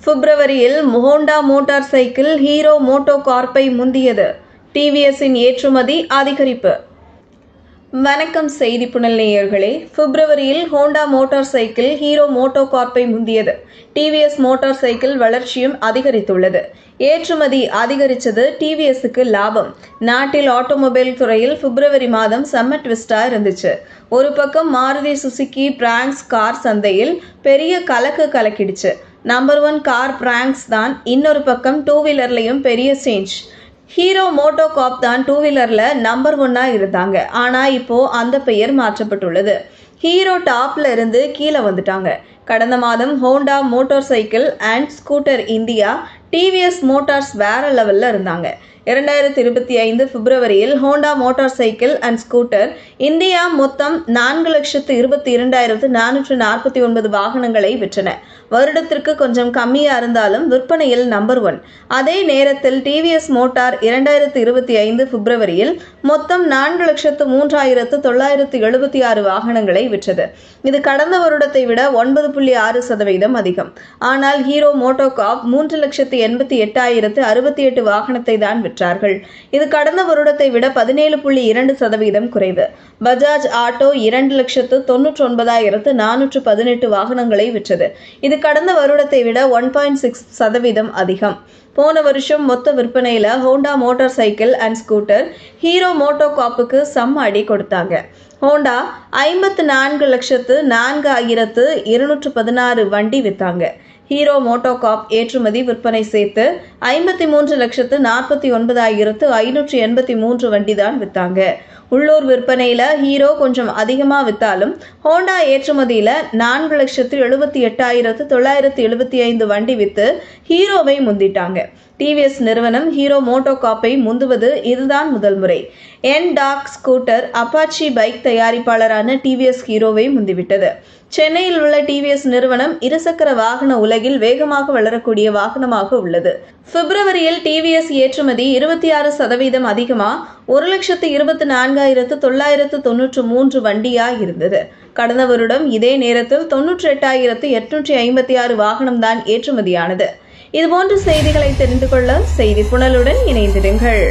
பிப்ரவரியில் Honda motor cycle Hero மோட்டோ கார்ப்பை முந்தியது. டிவிஎஸ்ஸின் ஏற்றுமதி அதிகரிப்பு. வணக்கம் செய்தி புனல் நேயர்களே. பிப்ரவரியில் ஹோண்டா மோட்டார் சைக்கிள் ஹீரோ மோட்டோ கார்ப்பை முந்தியது. டிவிஎஸ் மோட்டார் சைக்கிள் வளர்ச்சியும் அதிகரித்துள்ளது. ஏற்றுமதி அதிகரித்தது டிவிஎஸ்க்கு லாபம். நாட்டில் ஆட்டோமொபைல் துறையில் பிப்ரவரி மாதம் செம்ம ட்விஸ்டா இருந்துச்சு. ஒரு பக்கம் மாருதி சுசுகி பிராங்க்ஸ் கார் சந்தையில் பெரிய கலக்கிடுச்சு. நம்பர் 1 கார் பிராங்க்ஸ் தான். இன்னொரு பக்கம் டூ வீலர்லையும் பெரிய சேஞ்ச். ஹீரோ மோட்டோ கார்ப் தான் டூ வீலர்ல நம்பர் 1 இருந்தாங்க. ஆனா இப்போ அந்த பெயர் மாற்றப்பட்டுள்ளது. ஹீரோ டாப்ல இருந்து கீழே வந்துட்டாங்க. கடந்த மாதம் Honda motor cycle and scooter India, TVS Motors வேற லெவல்ல இருந்தாங்க. 2025 பிப்ரவரியில் Honda motor cycle and scooter India மொத்தம் 4,22,449 வாகனங்களை விற்றன. வருடத்திற்கு கொஞ்சம் கம்மியா இருந்தாலும் விற்பனையில் நம்பர் 1. அதே நேரத்தில் டிவிஎஸ் மோட்டார் 2025 பிப்ரவரியில் மொத்தம் 4,03,976 வாகனங்களை விற்றது. இது கடந்த வருடத்தை விட 9.6% அதிகம். ஆனால் ஹீரோ மோட்டோ கார்ப் 3,88,068 வாகனத்தை தான் விற்றார்கள். இது கடந்த வருடத்தை விட 17.2% குறைவு. பஜாஜ் ஆட்டோ 2,99,418 வாகனங்களை விற்றது. இது கடந்த வருடத்தை விட 1.6% அதிகம். போன வருஷம் மொத்த விற்பனையில Honda motor cycle and scooter Hero மோட்டோ கார்ப்புக்கு செம்ம அடி கொடுத்தாங்க. ஹோண்டா 54,04,216 வண்டி வித்தாங்க. ஹீரோ மோட்டோ கார்ப் ஏற்றுமதி விற்பனை சேர்த்து 53,49,583 வண்டி தான் வித்தாங்க. உள்ளூர் விற்பனையில ஹீரோ கொஞ்சம் அதிகமா வித்தாலும் ஹோண்டா ஏற்றுமதியில 4,78,975 வண்டி வித்து ஹீரோவை முந்திட்டாங்க. டிவிஎஸ் நிறுவனம் ஹீரோ மோட்டோ கார்ப்பை முந்துவது இதுதான் முதல் முறை. என்-டாக் ஸ்கூட்டர் அப்பாச்சி பைக் தயாரிப்பாளரான டிவிஎஸ் ஹீரோவை முந்திவிட்டது. சென்னையில் உள்ள டிவிஎஸ் நிறுவனம் இருசக்கர வாகன உலகில் வேகமாக வளரக்கூடிய வாகனமாக உள்ளது. பிப்ரவரியில் டிவிஎஸ் ஏற்றுமதி 26% அதிகமா 1,24,993 வண்டியா இருந்தது. கடந்த வருடம் இதே நேரத்தில் 98,856 வாகனம் தான் ஏற்றுமதியானது. இதுபோன்ற செய்திகளை தெரிந்து கொள்ள செய்தி புனலுடன் இணைந்திருங்கள்.